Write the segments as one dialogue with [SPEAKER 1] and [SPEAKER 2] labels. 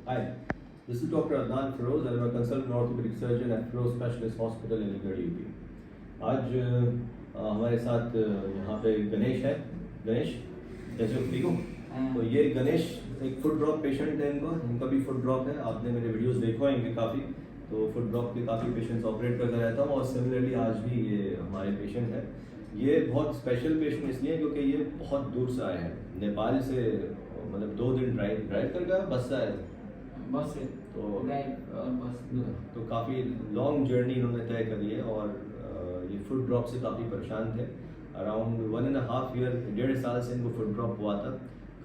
[SPEAKER 1] Hi, this is Dr. Adnan Feroz and I'm a consultant orthopedic surgeon at Feroz Specialist Hospital in Aligarh UP. आज हमारे साथ यहाँ पे गणेश है। गणेश, कैसे हो? ठीक हो? तो ये गणेश एक फुट ड्रॉप पेशेंट है, इनका भी फुट ड्रॉप है। आपने मेरे वीडियोस देखो हैं इनके काफ़ी, तो फुट ड्रॉप के काफ़ी पेशेंट्स ऑपरेट करता रहता हूँ और सिमिलरली आज भी ये हमारे पेशेंट है। ये बहुत स्पेशल पेशेंट इसलिए क्योंकि ये बहुत दूर से आए हैं, नेपाल से, मतलब 2 दिन ड्राइव कर गया, बस से आए थे।
[SPEAKER 2] बस से
[SPEAKER 1] तो काफ़ी लॉन्ग जर्नी इन्होंने तय करी है और ये फुट ड्रॉप से काफ़ी परेशान थे। अराउंड 1.5 ईयर, 1.5 साल से इनको फुट ड्रॉप हुआ था।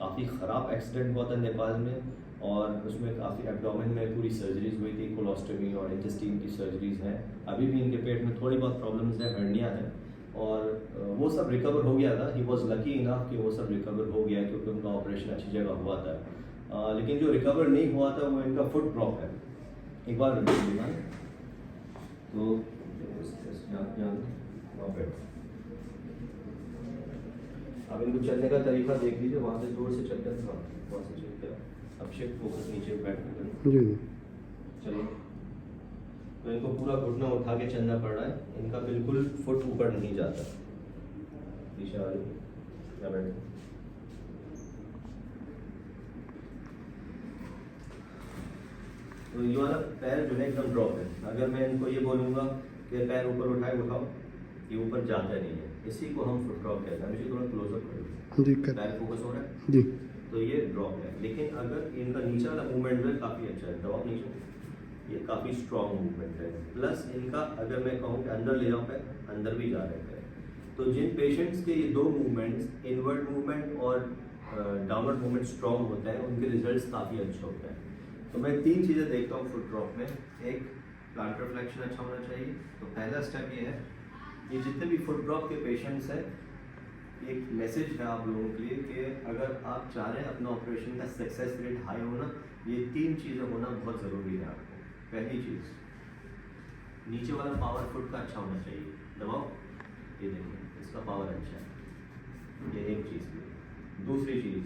[SPEAKER 1] काफ़ी ख़राब एक्सीडेंट हुआ था नेपाल में और उसमें काफ़ी एब्डोमेन में पूरी सर्जरीज हुई थी, कोलोस्टमी और इंटेस्टाइन की सर्जरीज हैं। अभी भी इनके पेट में थोड़ी बहुत प्रॉब्लम्स हैं, हर्निया है और वो सब रिकवर हो गया था। ही वॉज लकी इनफ कि वो सब रिकवर हो गया क्योंकि उनका ऑपरेशन अच्छी जगह हुआ था। लेकिन जो रिकवर नहीं हुआ था वो इनका फुट ड्रॉप है। एक बार तो अब इनको चलने का तरीका देख लीजिए, वहाँ से जोर से चलते हैं, वहाँ से चलते हैं। अब शिफ्ट फोकस नीचे बैठ कर चलो। तो इनको पूरा घुटना उठा के चलना पड़ रहा है, इनका बिल्कुल फुट ऊपर नहीं जाता। पीछे आ रही क्या बैठे। तो ये वाला पैर जो है एकदम ड्रॉप है। अगर मैं इनको ये बोलूँगा कि पैर ऊपर उठाओ, ये ऊपर जाता नहीं है, इसी को हम फुट ड्रॉप कहते हैं। मुझे थोड़ा क्लोजअप करो, पैर फोकस हो रहा है
[SPEAKER 3] जी।
[SPEAKER 1] तो ये ड्रॉप है। लेकिन अगर इनका नीचे वाला मूवमेंट जो है काफ़ी अच्छा है, दबाव नीचे, ये काफ़ी स्ट्रॉन्ग मूवमेंट है। प्लस इनका अगर मैं कहूँ कि अंदर ले जाओ पैर, अंदर भी जा रहे हैं। तो जिन पेशेंट्स के ये 2 मूवमेंट्स, इनवर्ड मूवमेंट और डाउनवर्ड मूवमेंट स्ट्रॉन्ग होता है, उनके रिजल्ट्स काफ़ी अच्छे होते हैं। तो मैं 3 चीज़ें देखता हूँ फुट ड्रॉप में। एक, प्लांटर फ्लेक्शन अच्छा होना चाहिए। तो पहला स्टेप ये है, ये जितने भी फुट ड्रॉप के पेशेंट्स हैं, एक मैसेज है आप लोगों के लिए कि अगर आप चाह रहे हैं अपना ऑपरेशन का सक्सेस रेट हाई होना, ये 3 चीज़ें होना बहुत ज़रूरी है आपको। पहली चीज़, नीचे वाला पावर फुट का अच्छा होना चाहिए, दबाओ, ये देखिए इसका पावर अच्छा है, ये एक चीज़। दूसरी चीज़,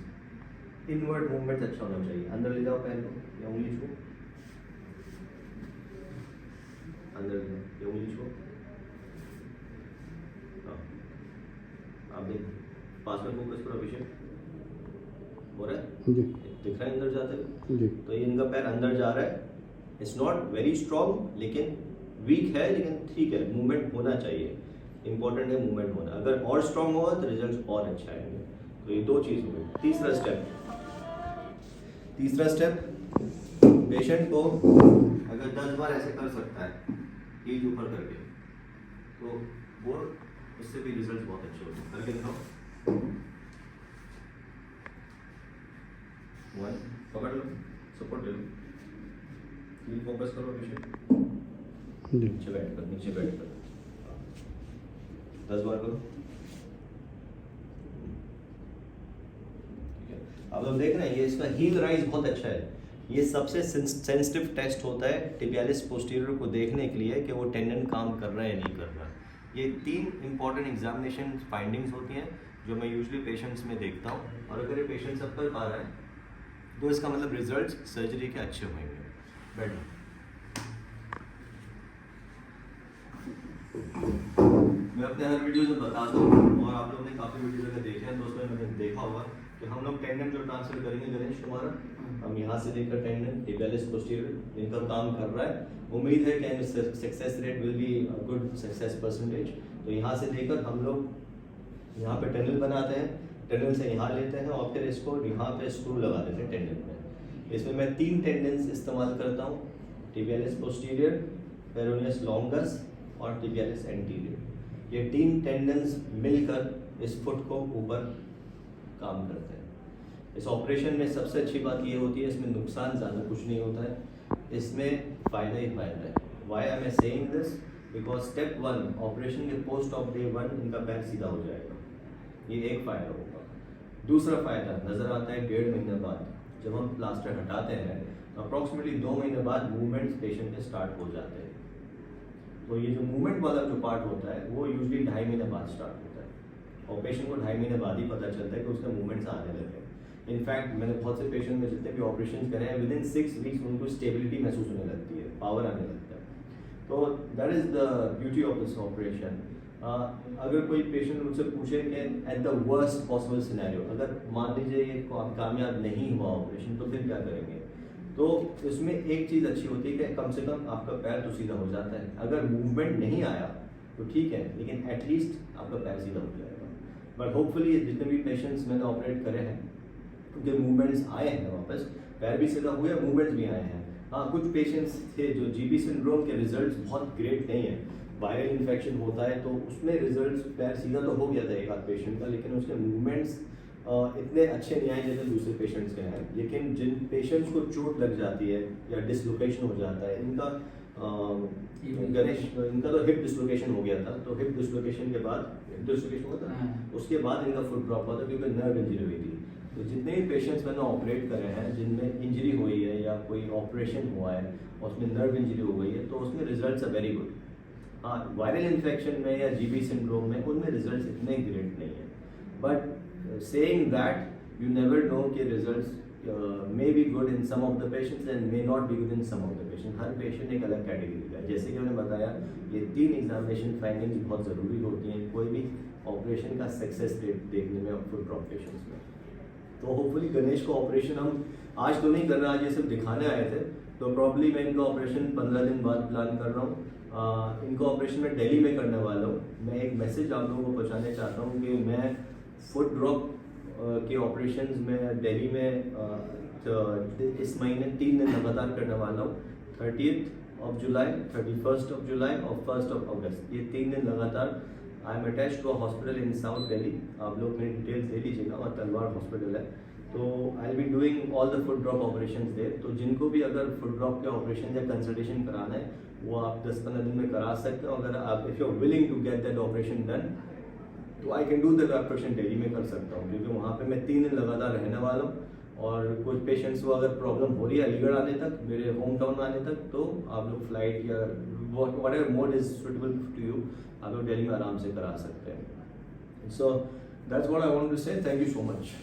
[SPEAKER 1] इनवर्ड मूवमेंट अच्छा होना चाहिए। अंदर ले जाओ पैर को या उंगली छो, अंदर ले जाओ या उंगली छो। आप देख, पास में फोकस करो, विषय हो रहा है,
[SPEAKER 3] जी।
[SPEAKER 1] दिख रहा है अंदर जाते हुए
[SPEAKER 3] जी।
[SPEAKER 1] तो ये इनका पैर अंदर जा रहा है। इट्स नॉट वेरी स्ट्रॉन्ग, लेकिन वीक है, लेकिन ठीक है, मूवमेंट होना चाहिए। इंपॉर्टेंट है मूवमेंट होना। अगर और स्ट्रॉन्ग होगा तो रिजल्ट और अच्छा आएंगे। तो ये 2 चीज़ हुई। तीसरा स्टेप, पेशेंट को अगर 10 बार ऐसे कर सकता है हीज ऊपर करके, तो वो उससे भी रिजल्ट बहुत अच्छे होते हैं। करके दिखाओ, 1 पकड़ लो, सपोर्ट ले लो, हील फोकस करो, पेशेंट नीचे बैठ कर 10 बार करो। ठीक है, अब हम देख रहे हैं ये इसका हील राइज बहुत अच्छा है। ये सबसे सेंसिटिव टेस्ट होता है टिबियालिस पोस्टीरियर को देखने के लिए कि वो टेंडन काम कर रहा है या नहीं कर रहा। ये 3 इंपॉर्टेंट एग्जामिनेशन फाइंडिंग्स होती हैं जो मैं यूजुअली पेशेंट्स में देखता हूँ, और अगर ये पेशेंट सब कर पा रहा है तो इसका मतलब रिजल्ट्स सर्जरी के अच्छे होंगे। बैठो, मैं अपने हर वीडियोस में बताता हूँ और आप लोगों ने काफ़ी वीडियोस अगर देखे हैं तो उसमें मैंने देखा होगा कि हम लोग टेंडन जो ट्रांसफर करेंगे गणेश तुम्हारा, हम यहाँ से लेकर टेंडन टिबियालिस पोस्टीरियर इनका काम कर रहा है। उम्मीद है कि success rate will be good success percentage. तो यहाँ से लेकर हम लोग यहाँ पे टनल बनाते हैं, टनल से यहाँ लेते हैं और फिर इसको यहाँ पे स्क्रू लगा देते हैं टेंडन में। इसमें मैं 3 टेंडन्स इस्तेमाल करता हूँ, टिबियालिस पोस्टीरियर, पेरोनियस लॉन्गस और टिबियालिस एंटीरियर। ये 3 टेंडन्स मिलकर इस फुट को ऊपर काम करते हैं। इस ऑपरेशन में सबसे अच्छी बात ये होती है, इसमें नुकसान ज़्यादा कुछ नहीं होता है, इसमें फ़ायदा ही फ़ायदा है। Why am I saying this, because step 1 operation के पोस्ट ऑफ डे 1 इनका पैर सीधा हो जाएगा। ये एक फ़ायदा होगा। दूसरा फ़ायदा नज़र आता है 1.5 महीने बाद, जब हम प्लास्टर हटाते हैं तो अप्रॉक्सीमेटली 2 महीने बाद मूवमेंट्स पेशेंट के स्टार्ट हो जाते हैं। तो ये जो मूवमेंट वाला जो पार्ट होता है वो यूजली 2.5 महीने बाद स्टार्ट होता है और पेशेंट को 2.5 महीने बाद ही पता चलता है कि उसके मूवमेंट्स आने लगे। इनफैक्ट मैंने बहुत से पेशेंट में जितने भी ऑपरेशन करे हैं, विद इन 6 वीक्स उनको स्टेबिलिटी महसूस होने लगती है, पावर आने लगता है। तो that is the beauty of this operation. अगर कोई पेशेंट मुझसे पूछे कि at the worst possible scenario, अगर मान लीजिए ये कामयाब नहीं हुआ ऑपरेशन, तो फिर क्या करेंगे? तो इसमें एक चीज़ अच्छी होती है कि कम से कम आपका पैर तो सीधा हो जाता है। अगर मूवमेंट नहीं आया तो ठीक है, लेकिन एटलीस्ट आपका पैर सीधा हो जाएगा। बट होपफुली जितने भी पेशेंट्स मैंने ऑपरेट करे हैं उनके मूवमेंट्स आए हैं वापस, पैर भी सीधा हुए, मूवमेंट्स भी आए हैं। हाँ, कुछ पेशेंट्स थे जो जीबी सिंड्रोम के रिजल्ट्स बहुत ग्रेट नहीं है। वायरल इन्फेक्शन होता है तो उसमें रिजल्ट्स पैर सीधा तो हो गया था एक आध पेशेंट का, लेकिन उसके मूवमेंट्स इतने अच्छे नहीं आए जैसे दूसरे पेशेंट्स के हैं। लेकिन जिन पेशेंट्स को चोट लग जाती है या डिसलोकेशन हो जाता है, इनका गणेश इनका तो हिप डिसलोकेशन हो गया था, तो हिप डिसलोकेशन के बाद डिसलोकेशन हुआ था, उसके बाद इनका फुट ड्रॉप हुआ था क्योंकि नर्व इंजरी हुई थी। तो जितने भी पेशेंट्स मैंने ऑपरेट करे हैं जिनमें इंजरी हुई है या कोई ऑपरेशन हुआ है और उसमें नर्व इंजरी हो गई है, तो उसमें रिजल्ट्स आर वेरी गुड। हाँ, वायरल इन्फेक्शन में या जीबी सिंड्रोम में उनमें रिजल्ट्स इतने ग्रेट नहीं है। But saying that you never know कि results may be good in some of the patients and may not be good in some of the patient. हर patient एक अलग कैटेगरी का है। जैसे कि मैंने बताया, ये 3 एग्जामिनेशन फाइंडिंग्स बहुत ज़रूरी होती हैं कोई भी ऑपरेशन का सक्सेस रेट देखने में फुट ड्रॉप पेशेंट्स में। तो होपफुली गणेश को ऑपरेशन हम आज तो नहीं कर रहे, आज ये सिर्फ दिखाने आए थे, तो प्रॉब्ली मैं इनका ऑपरेशन 15 दिन बाद प्लान कर रहा हूँ। इनको ऑपरेशन मैं दिल्ली में करने वाला हूँ। मैं एक मैसेज आप लोगों को पहुँचाने चाहता हूँ कि मैं फुट ड्रॉप के ऑपरेशंस में दिल्ली में इस महीने 3 दिन लगातार करने वाला हूँ। 30th जुलाई, 31st जुलाई और 1 अगस्त, ये 3 दिन लगातार। I am attached to a hospital in south Delhi, आप लोग मेरी डिटेल्स दे लीजिएगा, और तलवार हॉस्पिटल है। तो I will be doing all the foot drop operations there. तो जिनको भी अगर फुट ड्रॉप के ऑपरेशन या कंसल्टेशन कराना है वो आप 10-15 दिन में करा सकते हो। अगर आप if you are willing to get that operation done, तो I can do that operation Delhi में कर सकता हूँ, क्योंकि वहाँ पे मैं 3 दिन लगातार रहने वाला हूँ। और कुछ पेशेंट्स को अगर प्रॉब्लम हो रही है अलीगढ़ आने तक, मेरे होम टाउन आने तक, तो आप लोग फ्लाइट या whatever mode is suitable to you, आप लोग दिल्ली में आराम से करा सकते हैं। So that's what I want to say. Thank you so much.